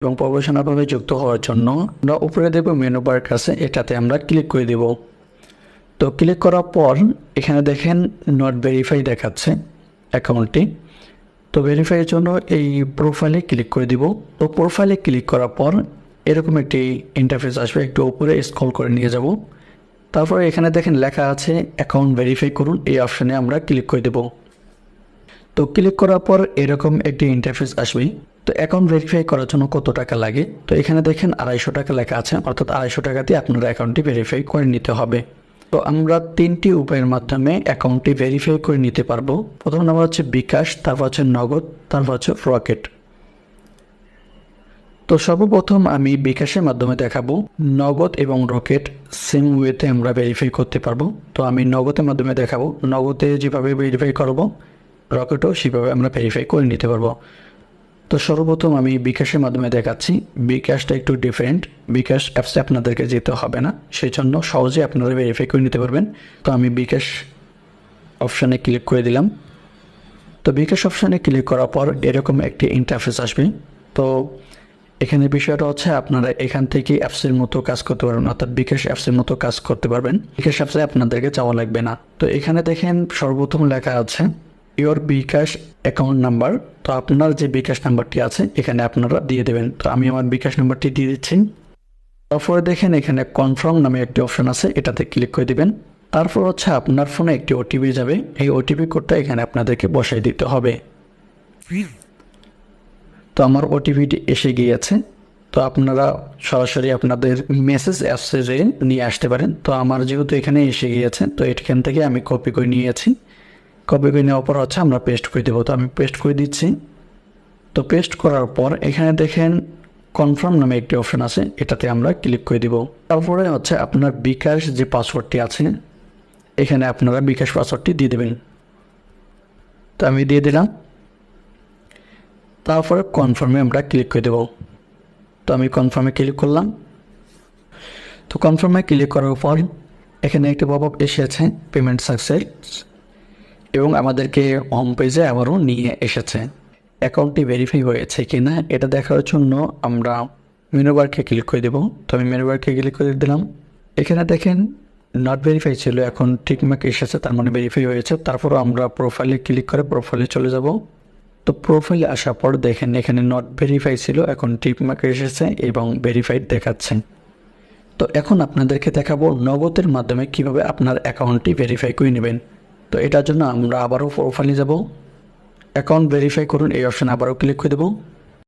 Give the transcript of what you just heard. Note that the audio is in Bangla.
এবং প্রফেশনালভাবে যুক্ত হওয়ার জন্য আমরা উপরে দেব মেনু বার কাছে, এটাতে আমরা ক্লিক করে দেব। তো ক্লিক করার পর এখানে দেখেন নট ভেরিফাই দেখাচ্ছে অ্যাকাউন্টটি। তো ভেরিফাইয়ের জন্য এই প্রোফাইলে ক্লিক করে দিব। তো প্রোফাইলে ক্লিক করার পর এরকম একটি ইন্টারফেস আসবে, একটু উপরে স্ক্রল করে নিয়ে যাব। তারপরে এখানে দেখেন লেখা আছে অ্যাকাউন্ট ভেরিফাই করুন, এই অপশানে আমরা ক্লিক করে দেব। তো ক্লিক করার পর এরকম একটি ইন্টারফেস আসবে। তো অ্যাকাউন্ট ভেরিফাই করার জন্য কত টাকা লাগে, তো এখানে দেখেন 250 টাকা লেখা আছে, অর্থাৎ 250 টাকা দিয়ে আপনার অ্যাকাউন্টটি ভেরিফাই করে নিতে হবে। তো আমরা 3টি উপায়ের মাধ্যমে অ্যাকাউন্টটি ভেরিফাই করে নিতে পারবো। প্রথম নাম্বার হচ্ছে বিকাশ, তারপর হচ্ছে নগদ, তারপর হচ্ছে রকেট। তো সর্বপ্রথম আমি বিকাশের মাধ্যমে দেখাবো। নগদ এবং রকেট সেম ওয়েতে আমরা ভেরিফাই করতে পারবো। তো আমি নগদের মাধ্যমে দেখাবো। নগদে যেভাবে ভেরিফাই করব, রকেটও সেভাবে আমরা ভেরিফাই করে নিতে পারবো। তো সর্বপ্রথম আমি বিকাশের মাধ্যমে দেখাচ্ছি। বিকাশটা একটু ডিফারেন্ট, বিকাশ অ্যাপসে আপনাদেরকে যেতে হবে না, সেই জন্য সহজে আপনারা ভেরিফাই করে নিতে পারবেন। তো আমি বিকাশ অপশানে ক্লিক করে দিলাম। তো বিকাশ অপশানে ক্লিক করার পর এরকম একটি ইন্টারফেস আসবে। তো এখানে বিষয়টা হচ্ছে আপনারা এখান থেকে অ্যাপসের মতো কাজ করতে পারবেন, অর্থাৎ বিকাশ অ্যাপসের মতো কাজ করতে পারবেন। বিকাশ অ্যাপসে আপনাদেরকে যাওয়া লাগবে না। তো এখানে দেখেন সর্বপ্রথম লেখা আছে ইওর বিকাশ অ্যাকাউন্ট নাম্বার। তো আপনার যে বিকাশ নাম্বারটি আছে এখানে আপনারা দিয়ে দেবেন। তো আমি আমার বিকাশ নাম্বারটি দিয়ে দিচ্ছি। তারপরে দেখেন এখানে কনফার্ম নামে একটি অপশন আছে, এটাতে ক্লিক করে দিবেন। তারপর হচ্ছে আপনার ফোনে একটি ওটিপি যাবে, এই ওটিপি কোডটা এখানে আপনাদেরকে বসাই দিতে হবে। তো আমার ওটিপিটি এসে গিয়েছে। তো আপনারা সরাসরি আপনাদের মেসেজ অ্যাপসে নিয়ে আসতে পারেন। তো আমার যেহেতু এখানে এসে গিয়েছে, তো এখান থেকে আমি কপি করে নিয়েছি। কপি করে নেওয়ার পর হচ্ছে আমরা পেস্ট করে দেবো। তো আমি পেস্ট করে দিচ্ছি। তো পেস্ট করার পর এখানে দেখেন কনফার্ম নামে একটি অপশন আছে, এটাতে আমরা ক্লিক করে দিব। তারপরে হচ্ছে আপনার বিকাশ যে পাসওয়ার্ডটি আছে এখানে আপনারা বিকাশ পাসওয়ার্ডটি দিয়ে দেবেন। তো আমি দিয়ে দিলাম। তারপরে কনফার্মে আমরা ক্লিক করে দেব। তো আমি কনফার্মে ক্লিক করলাম। তো কনফার্মে ক্লিক করার পর এখানে একটি পপআপ এসেছে পেমেন্ট সাকসেস, এবং আমাদেরকে হোম পেজে আবারও নিয়ে এসেছে। অ্যাকাউন্টটি ভেরিফাই হয়েছে কিনা এটা দেখার জন্য আমরা মেনু বারকে ক্লিক করে দেব। তো আমি মেনু বারকে ক্লিক করে দিলাম। এখানে দেখেন নট ভেরিফাই ছিল, এখন টিকমার্ক এসেছে, তার মানে ভেরিফাই হয়েছে। তারপরও আমরা প্রোফাইলে ক্লিক করে প্রোফাইলে চলে যাব। তো প্রোফাইলে আসার পর দেখেন এখানে নট ভেরিফাই ছিল, এখন টিকমার্ক এসেছে এবং ভেরিফাইড দেখাচ্ছে। তো এখন আপনাদেরকে দেখাবো নগদের মাধ্যমে কিভাবে আপনার অ্যাকাউন্টটি ভেরিফাই করে নেবেন। তো এটার জন্য আমরা আবারও প্রোফাইলে যাব, অ্যাকাউন্ট ভেরিফাই করুন এই অপশানে আবারও ক্লিক করে দেবো।